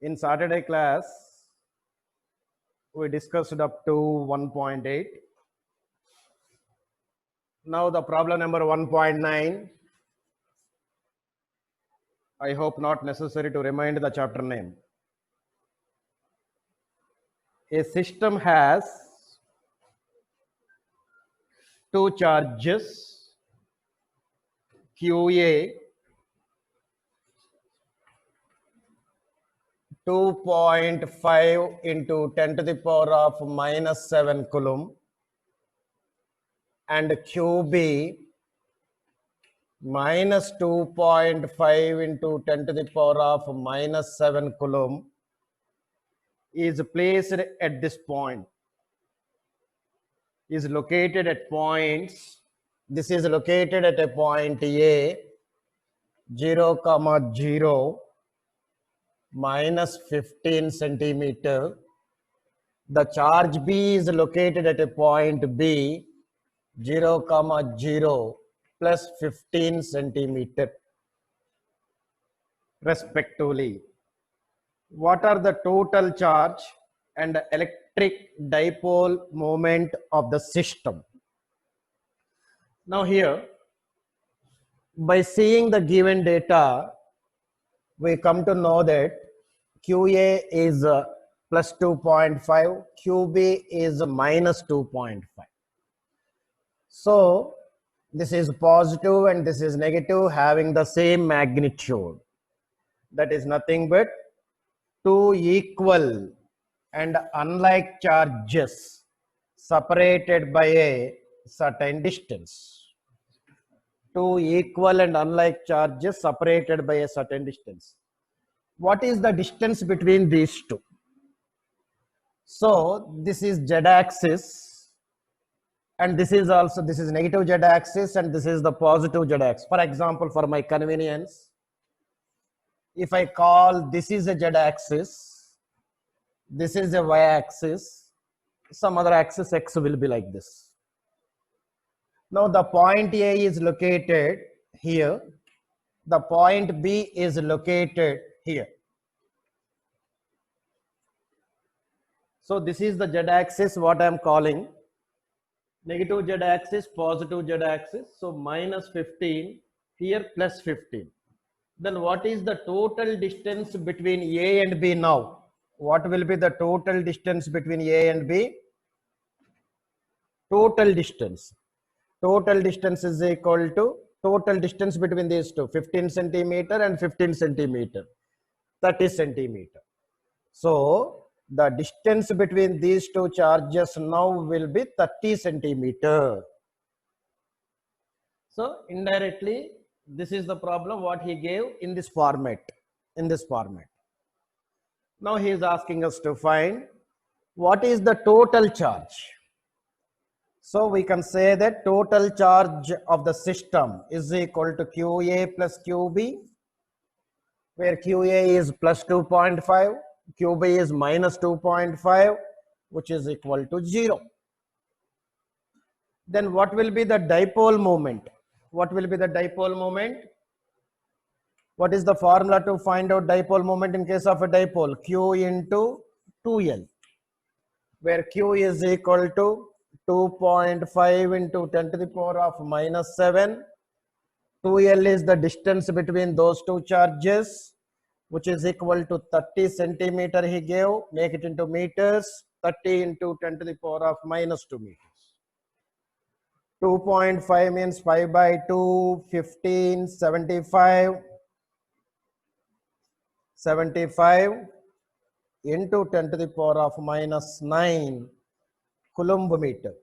In Saturday class, we discussed up to 1.8. Now the problem number 1.9. I hope not necessary to remind the chapter name. A system has two charges, QA 2.5 into 10 to the power of minus 7 coulomb and QB minus 2.5 into 10 to the power of minus 7 coulomb is placed at this point, is located at points. This is located at a point A, 0, 0, minus 15 centimeter. The charge B is located at a point B, 0, 0, plus 15 centimeter, respectively. What are the total charge and electric dipole moment of the system? Now here, by seeing the given data, we come to know that QA is plus 2.5, QB is minus 2.5. So this is positive and this is negative, having the same magnitude. That is nothing but two equal and unlike charges separated by a certain distance. Two equal and unlike charges separated by a certain distance. What is the distance between these two? So this is z-axis, and this is negative z-axis, and this is the positive z-axis. For example, for my convenience, if I call this is a z-axis, this is a y-axis, some other axis x will be like this. Now the point A is located here, the point B is located here. So this is the z-axis, what I am calling negative z-axis, positive z-axis. So minus 15 here, plus 15. Then what is the total distance between A and B now? What will be the total distance between A and B? Total distance. Total distance is equal to total distance between these two, 15 centimeter and 15 centimeter, 30 centimeter. So the distance between these two charges now will be 30 centimeter. So indirectly, this is the problem what he gave in this format. Now he is asking us to find what is the total charge. So we can say that total charge of the system is equal to QA plus QB, where QA is plus 2.5, QB is minus 2.5, which is equal to 0. Then what will be the dipole moment? What will be the dipole moment? What is the formula to find out dipole moment in case of a dipole? Q into 2L, where Q is equal to 2.5 into 10 to the power of minus 7. 2L is the distance between those two charges, which is equal to 30 centimeter he gave. Make it into meters. 30 into 10 to the power of minus 2 meters. 2.5 means 5 by 2, 15, 75. 75 into 10 to the power of minus 9 coulomb meter.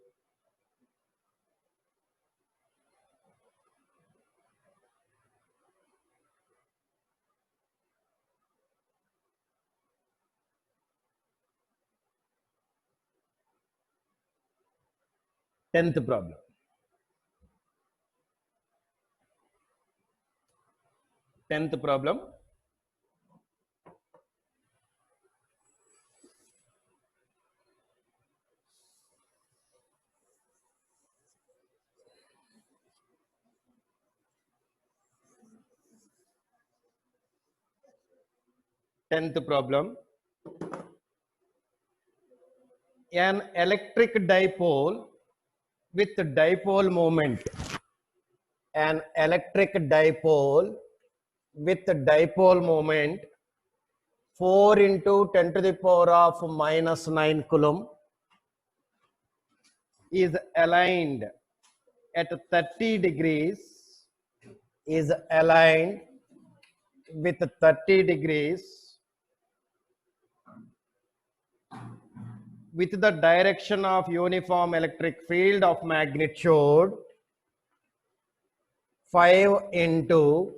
Tenth problem. 10th problem. An electric dipole with dipole moment. An electric dipole with dipole moment 4 into 10 to the power of minus 9 coulomb is aligned at 30 degrees, is aligned with 30 degrees with the direction of uniform electric field of magnitude 5 into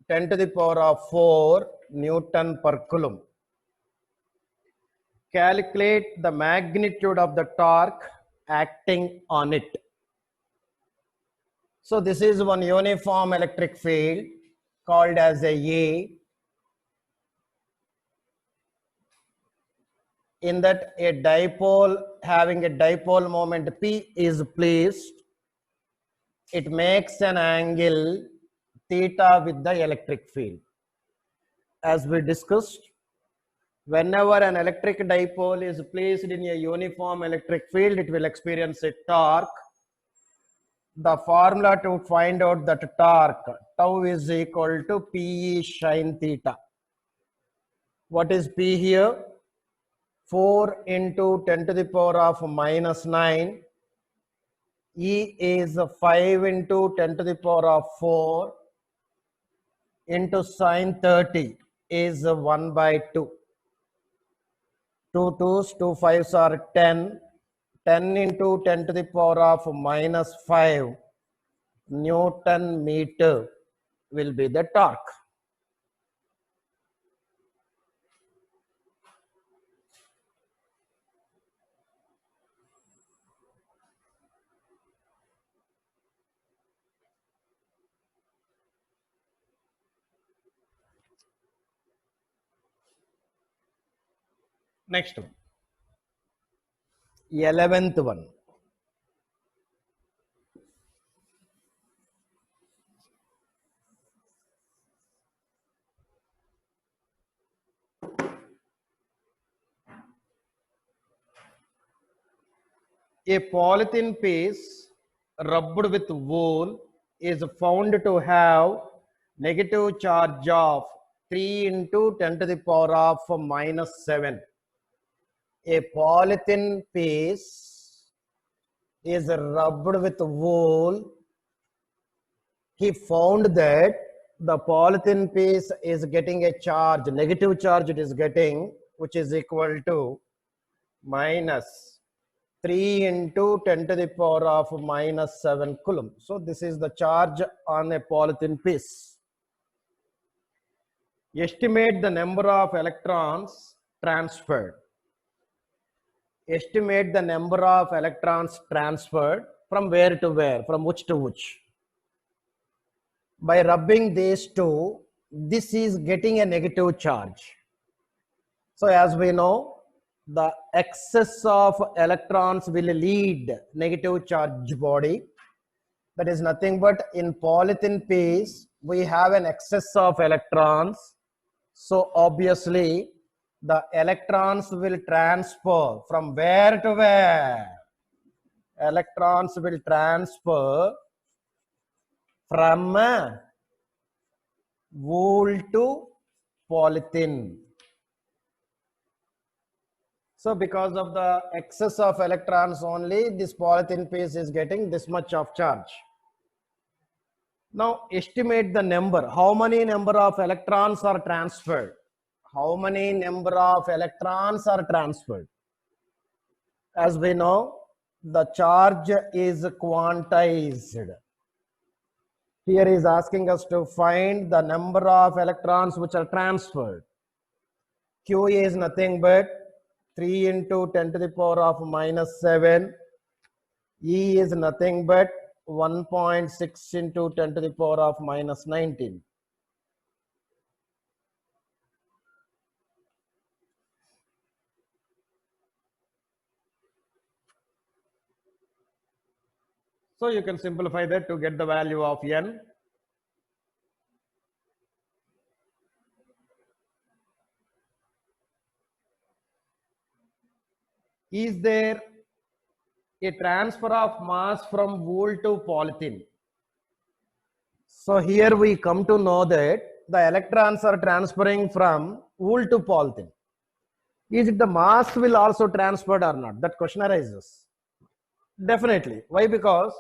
10 to the power of 4 Newton per coulomb. Calculate the magnitude of the torque acting on it. So this is one uniform electric field called as a E. In that a dipole having a dipole moment P is placed. It makes an angle theta with the electric field. As we discussed, whenever an electric dipole is placed in a uniform electric field, it will experience a torque. The formula to find out that torque, tau is equal to Pe sin theta. What is P here? 4 into 10 to the power of minus 9. E is 5 into 10 to the power of 4 into sin 30 is 1 by 2. 2 2s, 2 5s are 10. 10 into 10 to the power of minus 5 Newton meter will be the torque. Next one. 11th one. A polythene piece rubbed with wool is found to have negative charge of 3 into 10 to the power of minus 7. A polythene piece is rubbed with wool. He found that the polythene piece is getting a charge, negative charge it is getting, which is equal to minus 3 into 10 to the power of minus 7 coulomb. So this is the charge on a polythene piece. Estimate the number of electrons transferred. Estimate the number of electrons transferred from where to where, from which to which. By rubbing these two, this is getting a negative charge. So as we know, the excess of electrons will lead negative charge body. That is nothing but in polythene piece, we have an excess of electrons. So obviously, the electrons will transfer from where to where? Electrons will transfer from wool to polythene. So because of the excess of electrons only, this polythene piece is getting this much of charge. Now estimate the number. How many number of electrons are transferred? How many number of electrons are transferred? As we know, the charge is quantized. Here is asking us to find the number of electrons which are transferred. Q is nothing but 3 into 10 to the power of minus 7. E is nothing but 1.6 into 10 to the power of minus 19. So you can simplify that to get the value of N. Is there a transfer of mass from wool to polythene? So here we come to know that the electrons are transferring from wool to polythene. Is it the mass will also transferred or not? That question arises. Definitely. Why? Because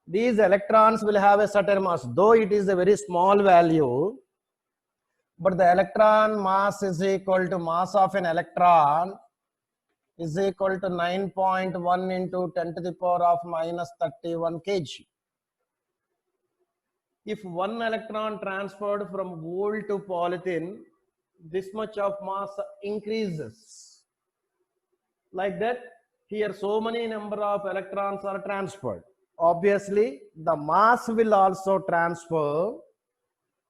these electrons will have a certain mass, though it is a very small value, but the electron mass is equal to mass of an electron is equal to 9.1 into 10 to the power of minus 31 kg. If one electron transferred from wool to polythene, this much of mass increases. Like that, here so many number of electrons are transferred. Obviously, the mass will also transfer.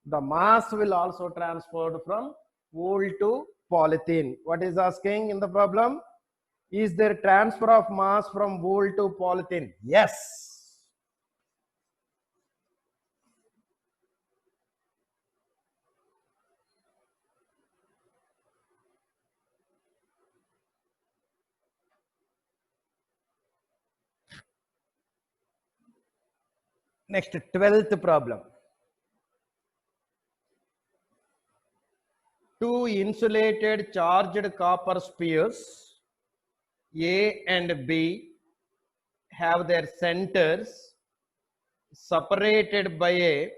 The mass will also transferred from wool to polythene. What is asking in the problem? Is there transfer of mass from wool to polythene? Yes. Next, 12th problem. Two insulated charged copper spheres, A and B, have their centers separated by a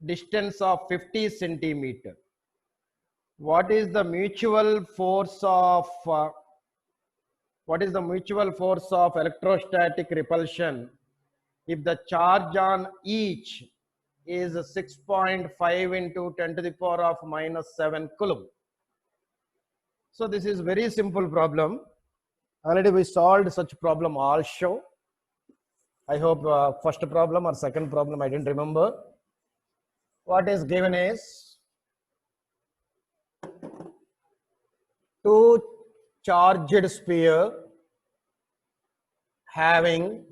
distance of 50 centimeter. What is the mutual force of electrostatic repulsion if the charge on each is 6.5 into 10 to the power of minus 7 coulomb? So this is very simple problem. Already we solved such problem also. I hope first problem or second problem I didn't remember. What is given is two charged sphere having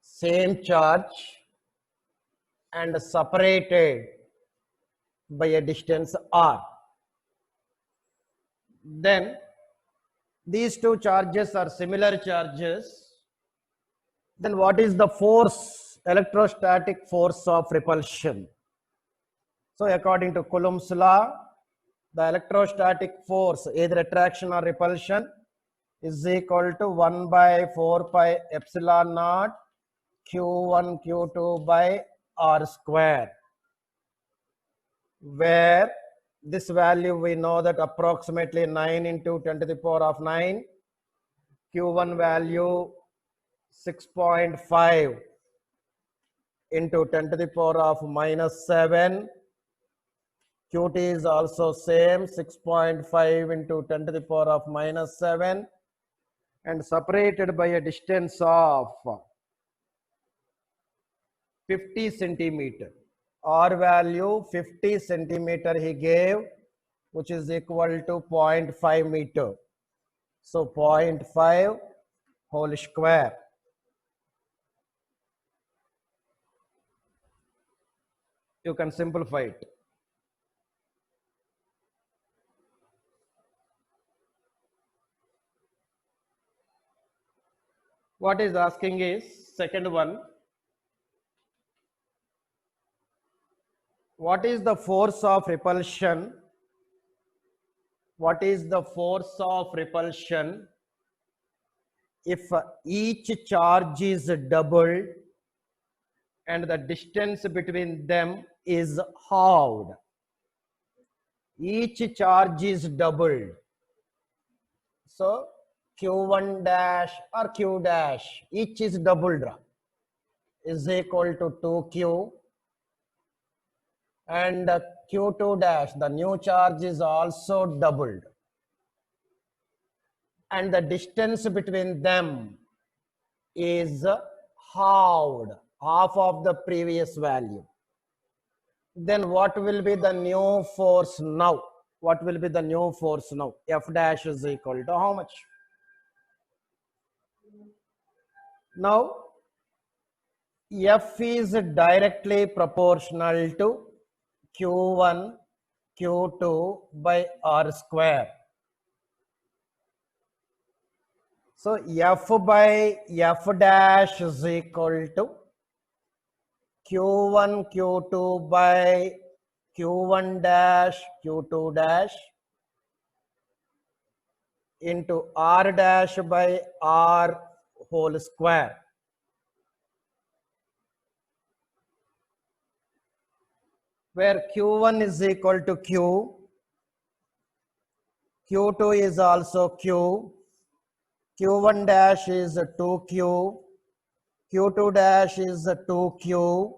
same charge and separated by a distance r. Then these two charges are similar charges. Then what is the force, electrostatic force of repulsion? So according to Coulomb's law, the electrostatic force, either attraction or repulsion, is equal to 1 by 4 pi epsilon naught q1 q2 by r square, where this value we know that approximately 9 into 10 to the power of 9, q1 value 6.5 into 10 to the power of minus 7, qt is also same 6.5 into 10 to the power of minus 7 and separated by a distance of 50 centimeter. R value 50 centimeter he gave, which is equal to 0.5 meter. So 0.5 whole square. You can simplify it. What is asking is second one. What is the force of repulsion? What is the force of repulsion if each charge is doubled and the distance between them is halved? Each charge is doubled. So q1 dash or q dash, each is doubled, is equal to 2q, and q2 dash, the new charge is also doubled, and the distance between them is halved, half of the previous value. Then what will be the new force now? What will be the new force now? F dash is equal to how much? Now F is directly proportional to q1 q2 by r square. So F by F dash is equal to Q1 Q2 by Q1 dash Q2 dash into R dash by R whole square. Where Q1 is equal to Q, Q2 is also Q, Q1 dash is 2Q, Q2 dash is 2Q,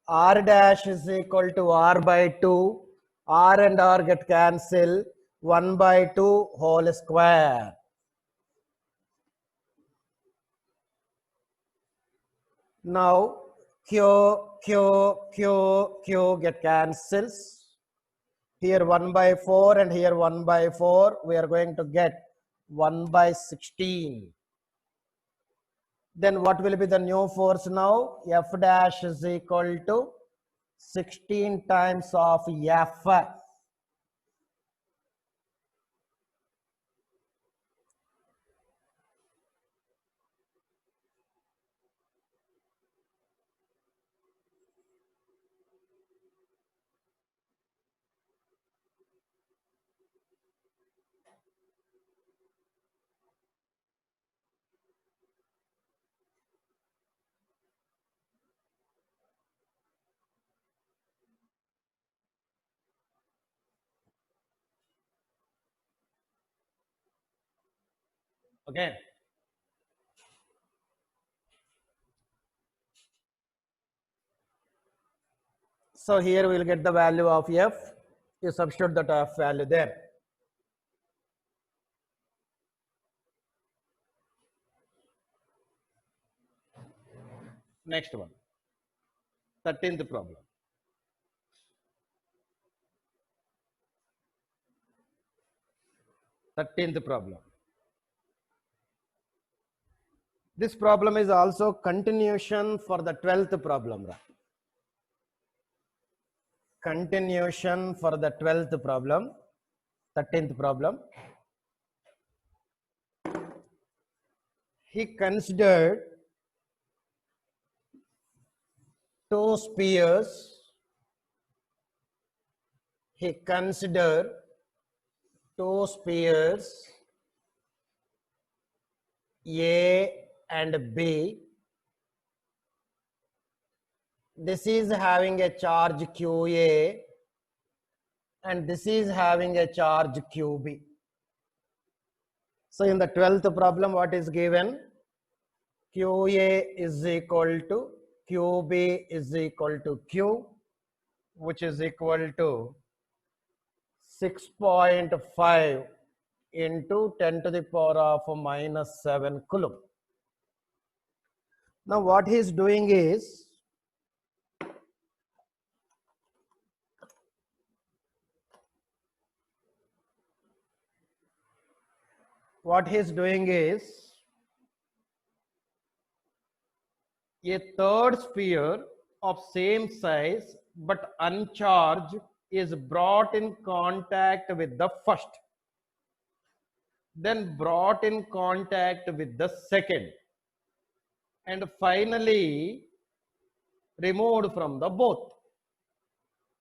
R dash is equal to R by 2, R and R get cancelled, 1 by 2 whole square. Now Q get cancels. Here 1 by 4 and here 1 by 4. We are going to get 1 by 16. Then what will be the new force now? F dash is equal to 16 times of F. Okay. So here we will get the value of F. You substitute that F value there. Next one. 13th problem. This problem is also continuation for the 12th problem. Continuation for the 12th problem, 13th problem. He considered two spheres. He considered two spheres A and B. This is having a charge QA and this is having a charge QB. So in the 12th problem, what is given? QA is equal to QB is equal to Q, which is equal to 6.5 into 10 to the power of minus 7 coulomb. Now what he is doing is, a third sphere of same size but uncharged is brought in contact with the first, then brought in contact with the second, and finally removed from the both.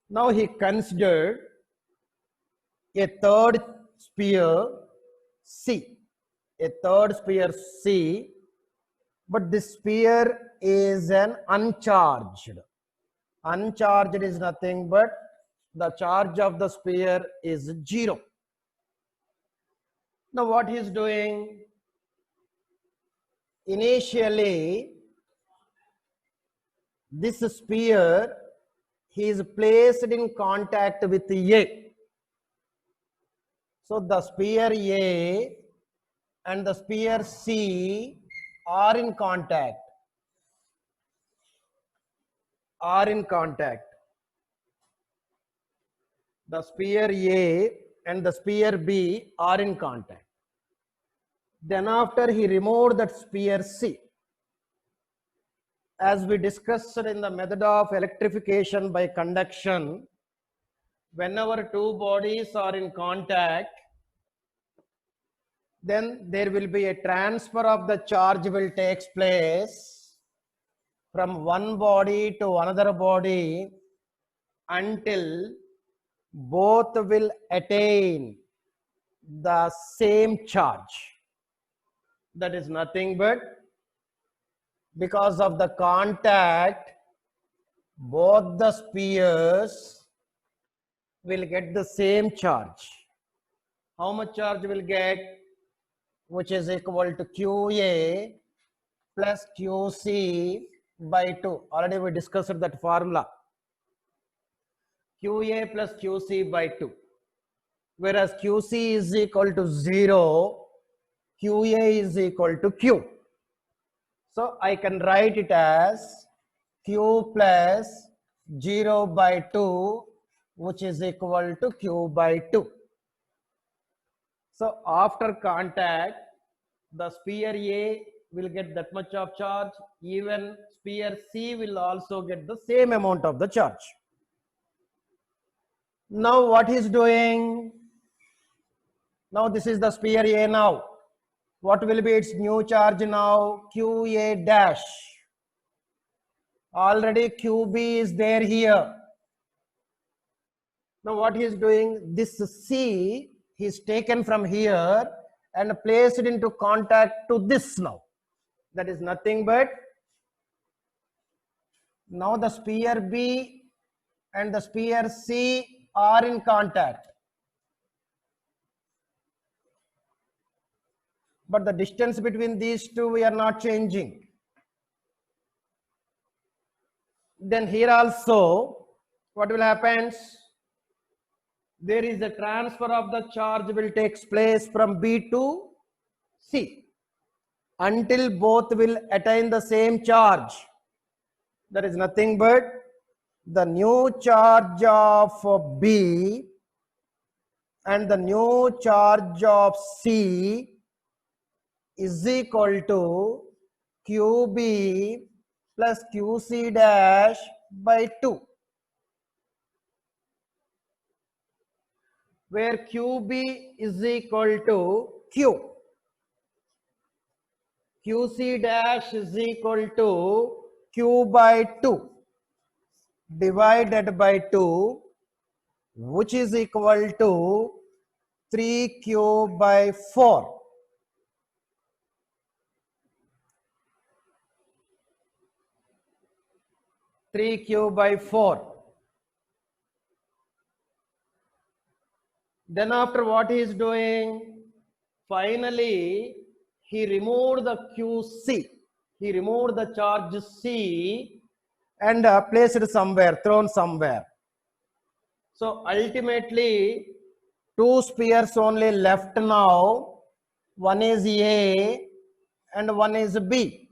Now he considered a third sphere C, but this sphere is an uncharged. Uncharged is nothing but the charge of the sphere is 0. Now what he is doing? Initially, this sphere he is placed in contact with A. So the sphere A and the sphere C are in contact. The sphere A and the sphere B are in contact. Then after he removed that sphere C. As we discussed in the method of electrification by conduction, whenever two bodies are in contact, then there will be a transfer of the charge will takes place from one body to another body until both will attain the same charge. That is nothing but because of the contact, both the spheres will get the same charge. How much charge will get? Which is equal to QA plus QC by 2. Already we discussed that formula. QA plus QC by 2. Whereas QC is equal to 0, QA is equal to Q. So I can write it as Q plus 0 by 2, which is equal to Q by 2. So after contact, the sphere A will get that much of charge, even sphere C will also get the same amount of the charge. Now what he's doing? Now this is the sphere A now. What will be its new charge now? QA dash. Already QB is there here. Now what he is doing? This C is taken from here and placed into contact to this now. That is nothing but now the sphere B and the sphere C are in contact. But the distance between these two we are not changing. Then here also what will happen? There is a transfer of the charge will take place from B to C until both will attain the same charge. That is nothing but the new charge of B and the new charge of C is equal to QB plus QC dash by 2. Where QB is equal to Q. QC dash is equal to Q by 2 divided by 2, which is equal to 3Q by 4. Q by 4. Then after what he is doing? Finally, he removed the QC. He removed the charge C and placed it somewhere, thrown somewhere. So ultimately, two spheres only left now. One is A and one is B.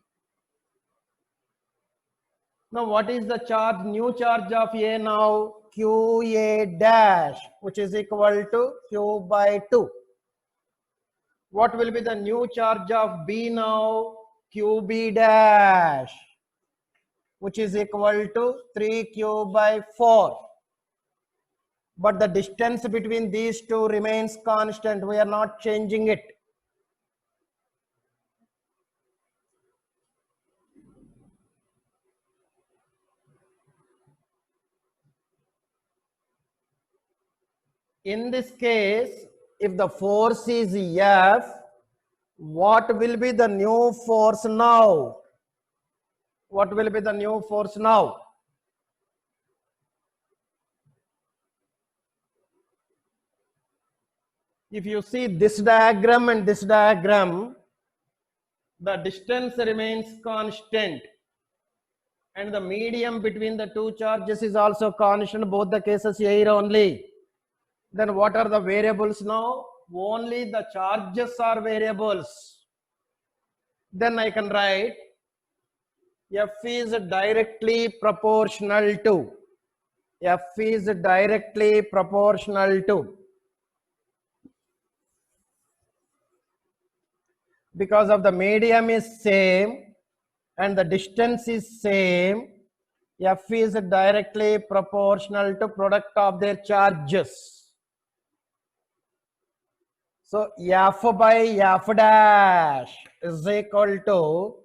Now what is the charge, new charge of A now? QA dash, which is equal to Q by 2. What will be the new charge of B now? QB dash, which is equal to 3Q by 4. But the distance between these two remains constant. We are not changing it. In this case, if the force is F, what will be the new force now? What will be the new force now? If you see this diagram and this diagram, the distance remains constant and the medium between the two charges is also constant, both the cases air only. Then what are the variables now? Only the charges are variables. Then I can write F is directly proportional to. F is directly proportional to. Because of the medium is same and the distance is same, F is directly proportional to product of their charges. So f by f dash is equal to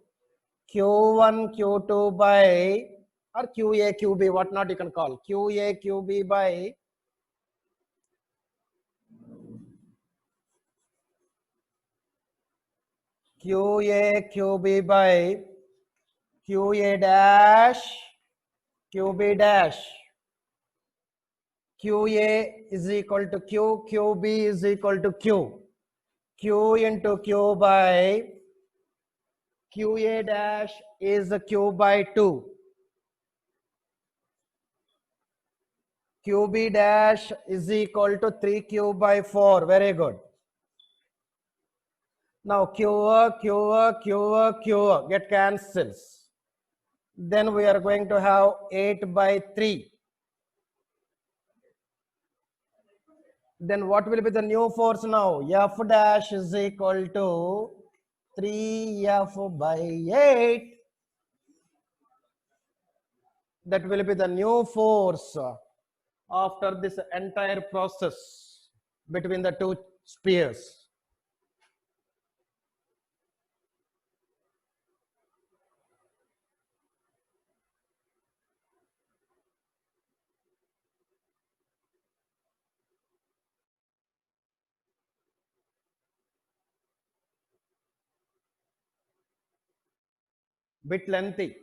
q1 q2 by, or qa qb, what not you can call, qa qb by qa qb by qa dash qb dash. qa is equal to q, qb is equal to q, q into q by qa dash is q by 2, qb dash is equal to 3q by 4. Very good. Now q get cancels. Then we are going to have 8 by 3. Then what will be the new force now? F dash is equal to 3f by 8. That will be the new force after this entire process between the two spheres. Bit lengthy,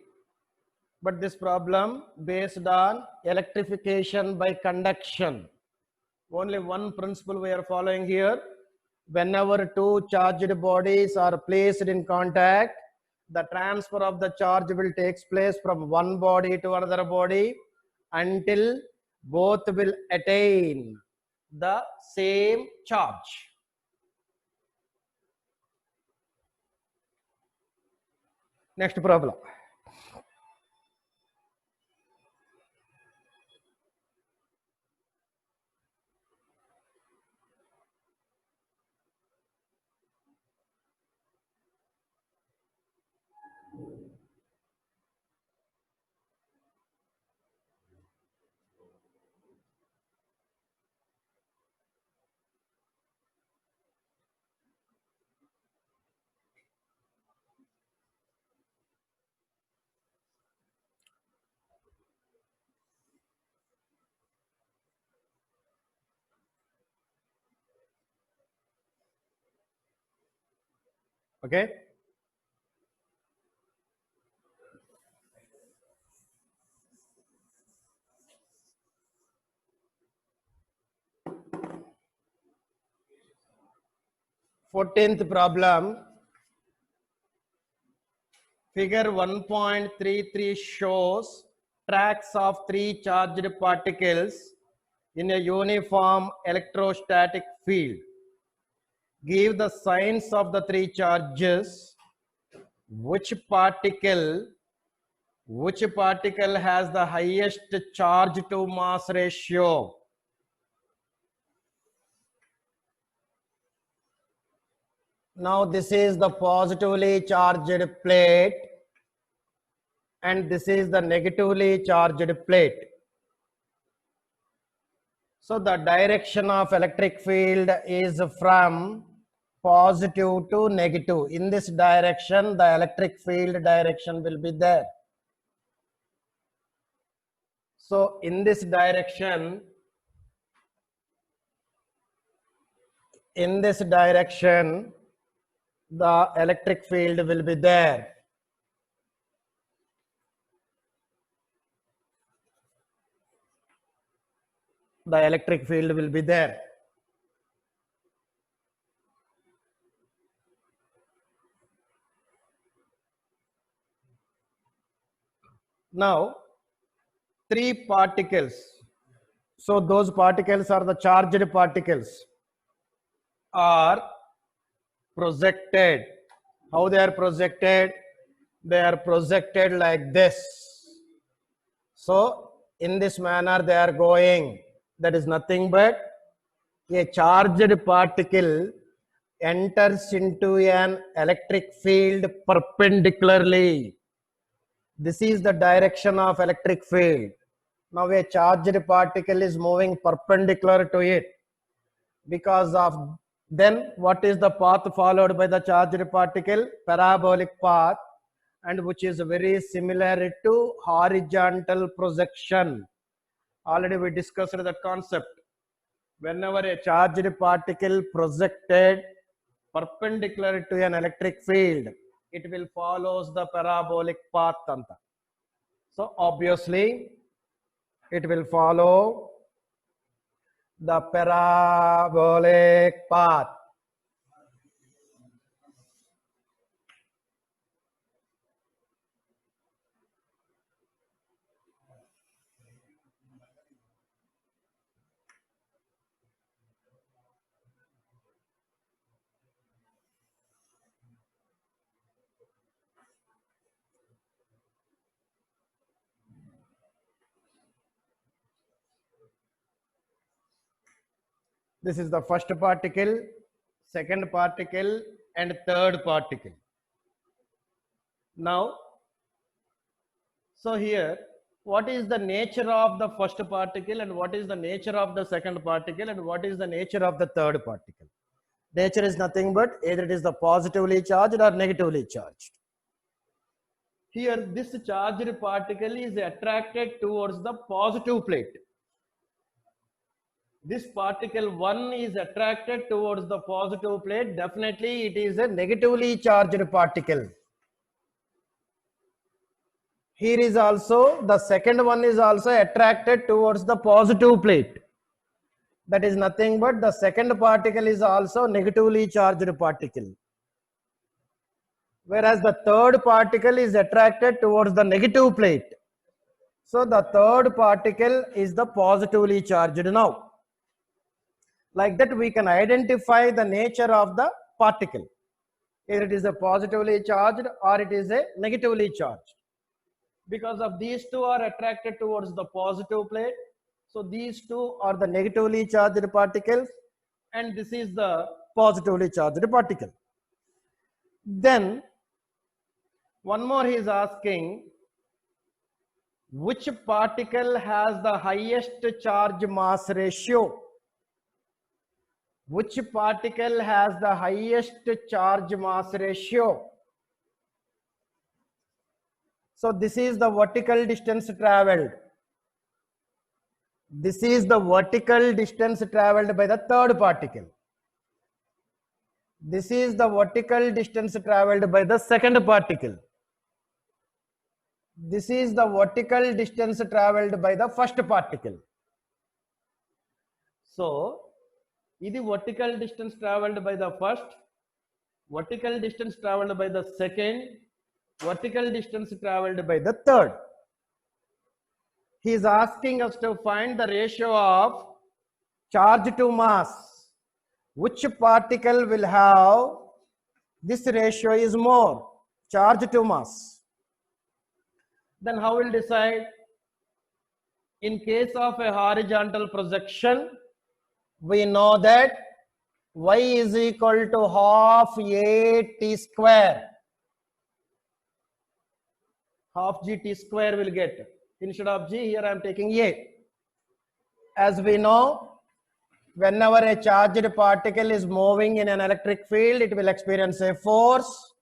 but this problem based on electrification by conduction. Only one principle we are following here. Whenever two charged bodies are placed in contact, the transfer of the charge will take place from one body to another body until both will attain the same charge. Next problem. Okay. Fourteenth problem. Figure 1.33 shows tracks of three charged particles in a uniform electrostatic field. Give the signs of the three charges. Which particle has the highest charge to mass ratio? Now this is the positively charged plate and this is the negatively charged plate. So the direction of electric field is from positive to negative. In this direction, the electric field direction will be there. So in this direction, the electric field will be there. The electric field will be there. Now, three particles. So those particles are the charged particles are projected. How they are projected? They are projected like this. So in this manner they are going. That is nothing but a charged particle enters into an electric field perpendicularly. This is the direction of electric field. Now a charged particle is moving perpendicular to it. Because of Then what is the path followed by the charged particle? Parabolic path, and which is very similar to horizontal projection. Already we discussed that concept. Whenever a charged particle projected perpendicular to an electric field, it will follows the parabolic path. So obviously it will follow the parabolic path. This is the first particle, second particle, and third particle. Now, so here, what is the nature of the first particle, and what is the nature of the second particle, and what is the nature of the third particle? Nature is nothing but either it is the positively charged or negatively charged. Here, this charged particle is attracted towards the positive plate. This particle 1 is attracted towards the positive plate. Definitely it is a negatively charged particle. Here is also the second one is also attracted towards the positive plate. That is nothing but the second particle is also negatively charged particle. Whereas the third particle is attracted towards the negative plate. So the third particle is the positively charged now. Like that we can identify the nature of the particle. Either it is a positively charged or it is a negatively charged. Because of these two are attracted towards the positive plate. So these two are the negatively charged particles and this is the positively charged particle. Then one more he is asking, which particle has the highest charge mass ratio? Which particle has the highest charge mass ratio? So this is the vertical distance traveled. This is the vertical distance traveled by the third particle. This is the vertical distance traveled by the second particle. This is the vertical distance traveled by the first particle. So, this is vertical distance traveled by the first, vertical distance traveled by the second, vertical distance traveled by the third. He is asking us to find the ratio of charge to mass. Which particle will have this ratio is more, charge to mass. Then how will decide? In case of a horizontal projection, we know that y is equal to half a t square. Half g t square will get. Instead of g, here I am taking a. As we know, whenever a charged particle is moving in an electric field, it will experience a force.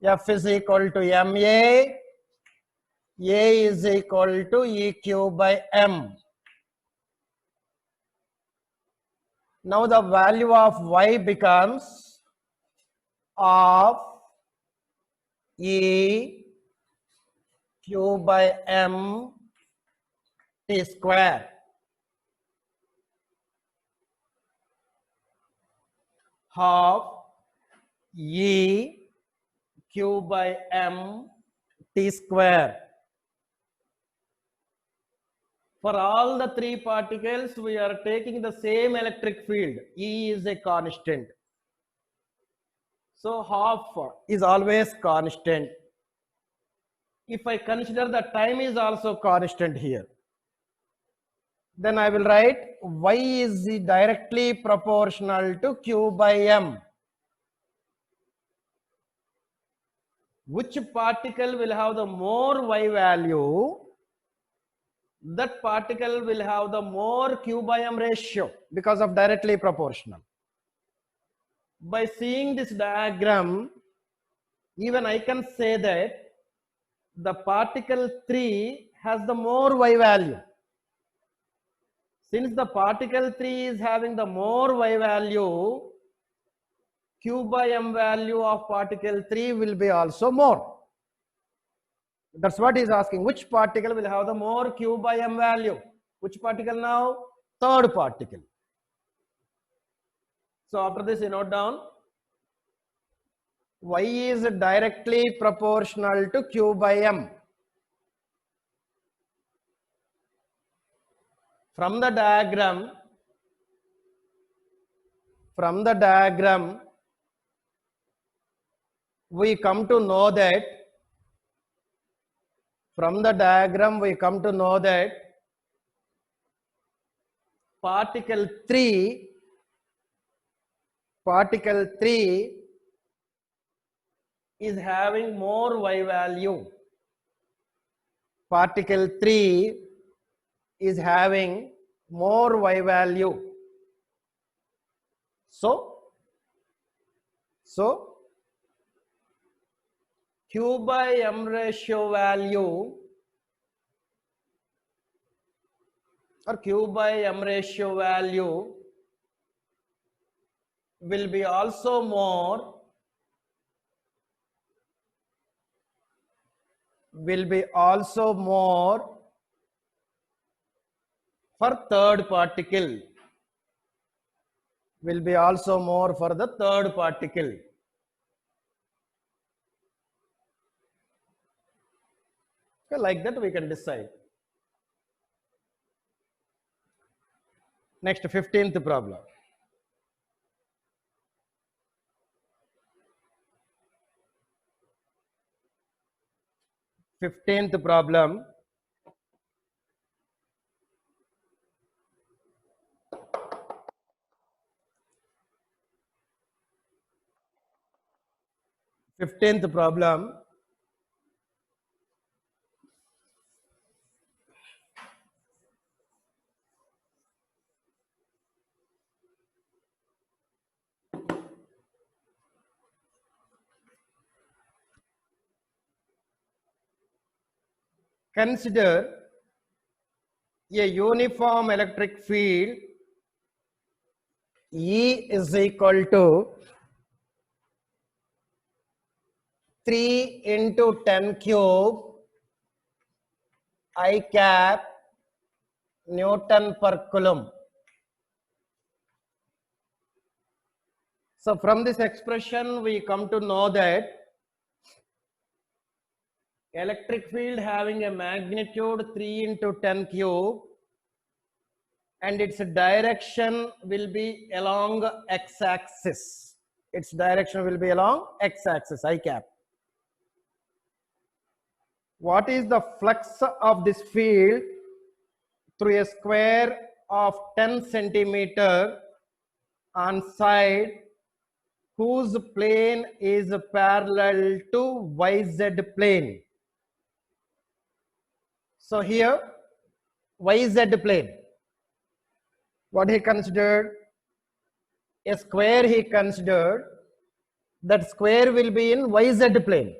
F is equal to ma. A is equal to EQ by M. Now the value of Y becomes of EQ by M T square. Half EQ by M T square. For all the three particles, we are taking the same electric field. E is a constant. So half is always constant. If I consider the time is also constant here, then I will write Y is directly proportional to Q by M. Which particle will have the more Y value? That particle will have the more Q by M ratio because of directly proportional. By seeing this diagram, even I can say that the particle 3 has the more y value. Since the particle 3 is having the more y value, q by m value of particle 3 will be also more. That's what he's asking. Which particle will have the more q by m value? Which particle now? Third particle. So after this, you note down, y is directly proportional to q by m. From the diagram, we come to know that particle 3 is having more y value. Particle 3 is having more y value. So q by m ratio value or q by m ratio value will be also more for third particle. Will be also more for the third particle. Okay, like that we can decide. Next, 15th problem. Fifteenth problem. Consider a uniform electric field E is equal to 3 into 10 cube I cap Newton per Coulomb. So from this expression we come to know that electric field having a magnitude 3 into 10 cube and its direction will be along x-axis. Its direction will be along x-axis, I cap. What is the flux of this field through a square of 10 centimeter on side whose plane is parallel to YZ plane? So here, YZ plane. What he considered? A square he considered. That square will be in YZ plane.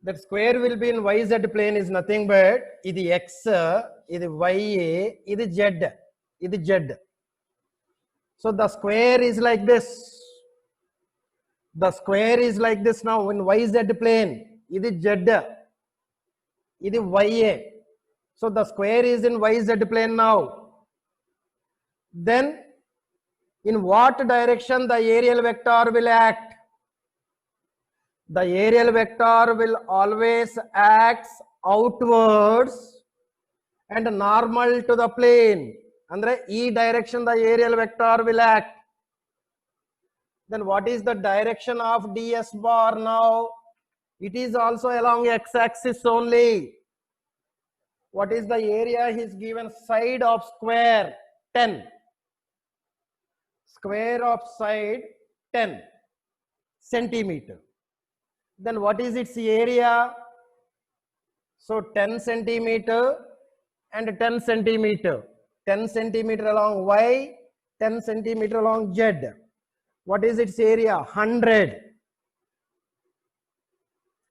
That square will be in YZ plane is nothing but this X, this Y, this Z, this Z. So the square is like this. The square is like this now in YZ plane. This Z, this YA. So the square is in YZ plane now. Then in what direction the aerial vector will act? The aerial vector will always act outwards and normal to the plane. Andre E direction the aerial vector will act. Then what is the direction of ds bar now? It is also along x-axis only. What is the area? He is given side of square 10. Square of side 10 centimeter. Then what is its area? So 10 centimeter and 10 centimeter. 10 centimeter along Y, 10 centimeter along Z. What is its area? 100.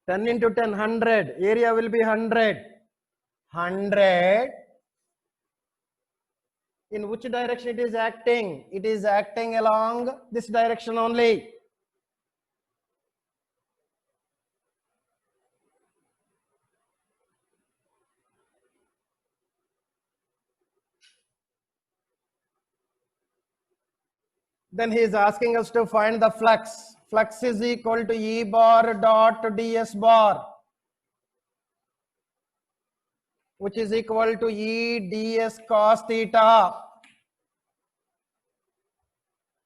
10 into 10, 100. Area will be 100. 100. In which direction it is acting? It is acting along this direction only. Then he is asking us to find the flux. Flux is equal to E bar dot ds bar, which is equal to E ds cos theta,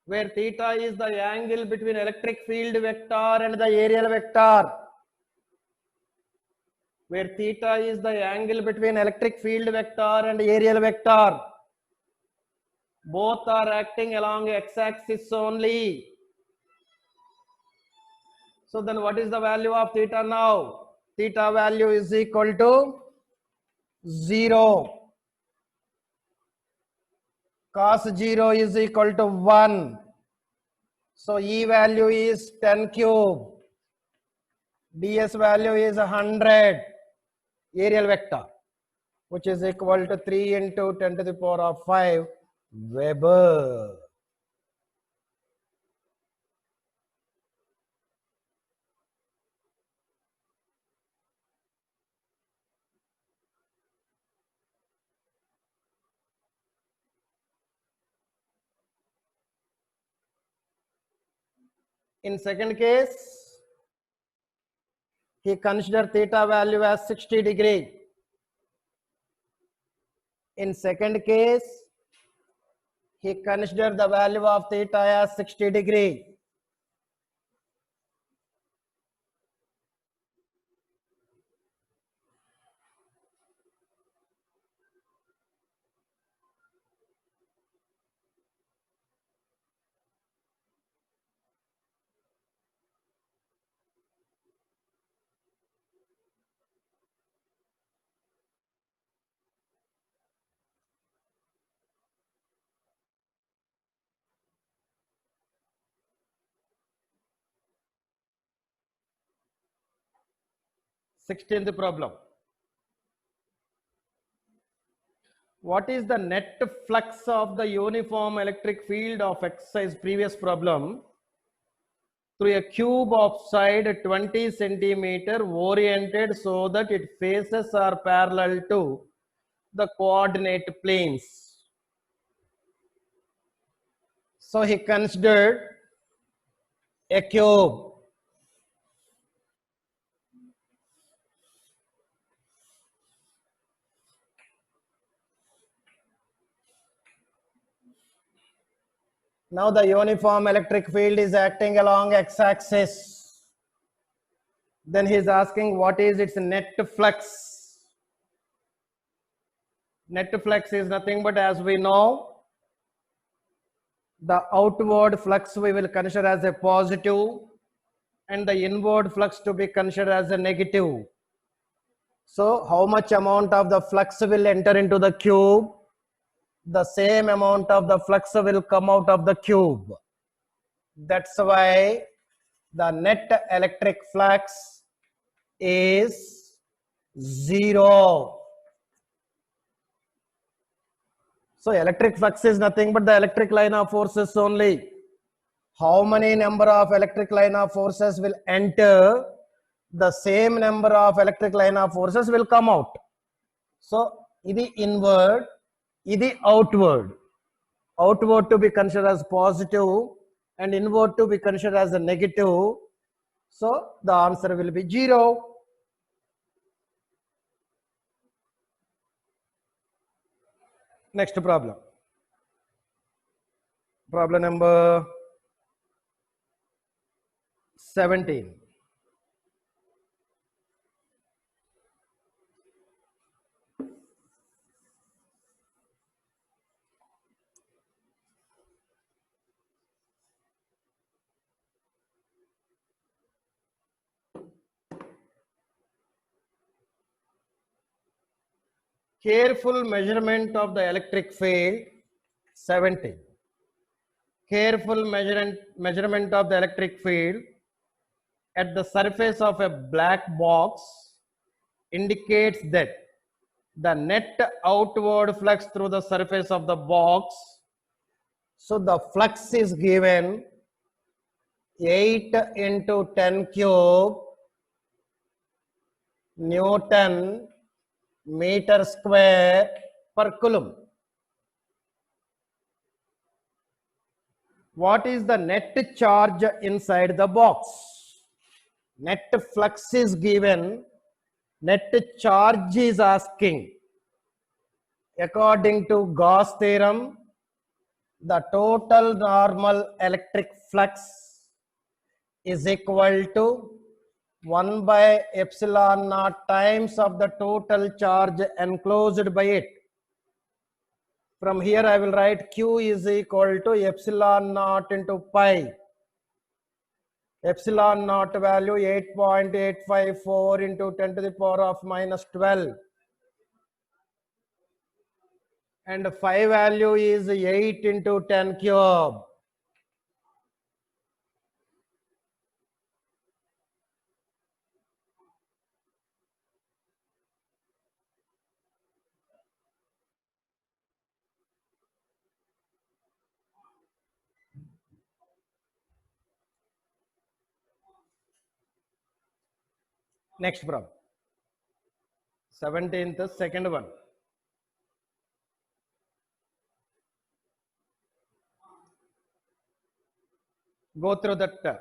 where theta is the angle between electric field vector and the aerial vector. Where theta is the angle between electric field vector and aerial vector. Both are acting along x-axis only. So then what is the value of theta now? Theta value is equal to 0. Cos 0 is equal to 1. So E value is 10 cube. ds value is 100. Aerial vector, which is equal to 3 into 10 to the power of 5 Weber. In second case, he considered theta value as 60 degree. In second case, he considered the value of theta as 60 degree. Sixteenth problem. What is the net flux of the uniform electric field of exercise previous problem through a cube of side 20 centimeter oriented so that its faces are parallel to the coordinate planes? So he considered a cube. Now the uniform electric field is acting along x-axis. Then he is asking what is its net flux. Net flux is nothing but, as we know, the outward flux we will consider as a positive and the inward flux to be considered as a negative. So how much amount of the flux will enter into the cube? The same amount of the flux will come out of the cube. That's why the net electric flux is 0. So electric flux is nothing but the electric line of forces only. How many number of electric line of forces will enter? The same number of electric line of forces will come out. So this inward, this outward. Outward to be considered as positive and inward to be considered as a negative. So the answer will be 0. Next problem. Problem number 17. Careful measurement of the electric field. 17. careful measurement of the electric field at the surface of a black box indicates that the net outward flux through the surface of the box. So the flux is given 8 into 10 cube Newton meter square per coulomb. What is the net charge inside the box? Net flux is given, net charge is asking. According to Gauss theorem, the total normal electric flux is equal to 1 by epsilon naught times of the total charge enclosed by it. From here I will write Q is equal to epsilon naught into pi. Epsilon naught value 8.854 into 10 to the power of minus 12. And phi value is 8 into 10 cube. Next problem. 17th, second one. Go through that.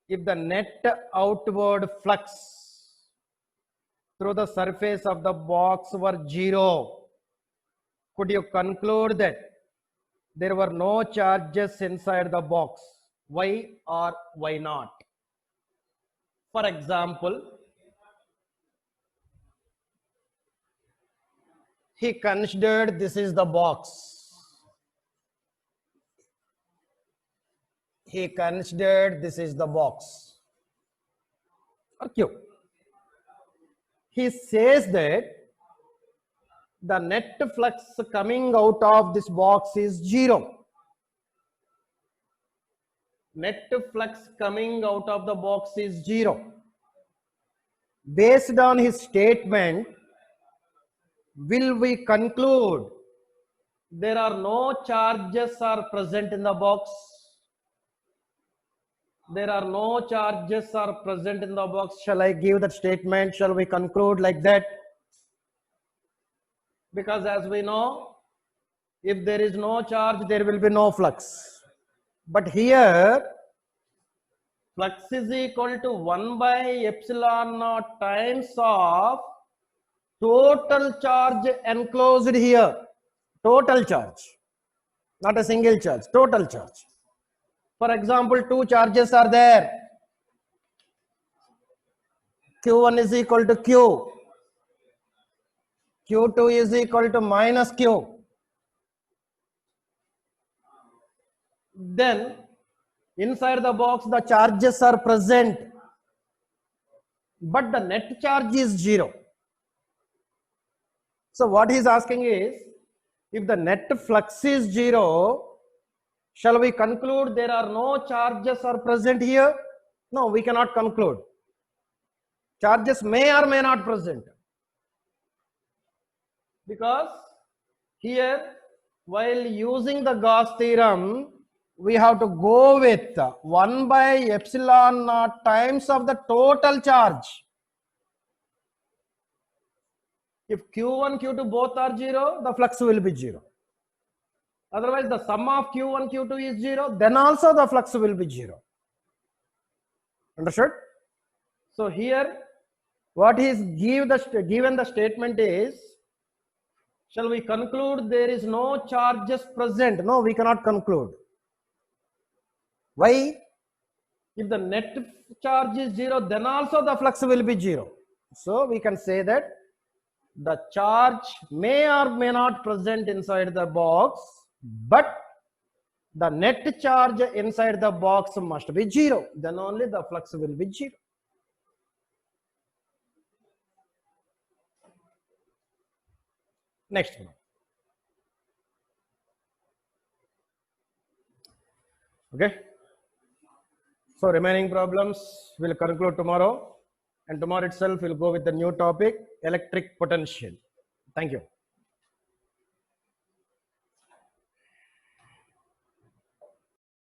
If the net outward flux through the surface of the box were 0, could you conclude that there were no charges inside the box? Why or why not? For example, he considered this is the box. He considered this is the box. Or Q. He says that the net flux coming out of this box is 0. Net flux coming out of the box is 0. Based on his statement, will we conclude there are no charges are present in the box? There are no charges are present in the box. Shall I give that statement? Shall we conclude like that? Because as we know, if there is no charge, there will be no flux. But here, flux is equal to 1 by epsilon naught times of total charge enclosed here. Total charge, not a single charge, total charge. For example, two charges are there. Q1 is equal to Q. Q2 is equal to minus Q. Then inside the box the charges are present, but the net charge is 0. So what he is asking is, if the net flux is 0, shall we conclude there are no charges are present here? No, we cannot conclude. Charges may or may not present. Because here, while using the Gauss theorem, we have to go with 1 by epsilon naught times of the total charge. If Q1, Q2 both are 0, the flux will be 0. Otherwise, the sum of Q1, Q2 is 0, then also the flux will be 0. Understood? So here, what is given the statement is, shall we conclude there is no charges present? No, we cannot conclude. Why? If the net charge is 0, then also the flux will be 0. So we can say that the charge may or may not present inside the box, but the net charge inside the box must be 0. Then only the flux will be 0. Next one. Okay. So remaining problems will conclude tomorrow, and tomorrow itself we'll go with the new topic, electric potential. Thank you.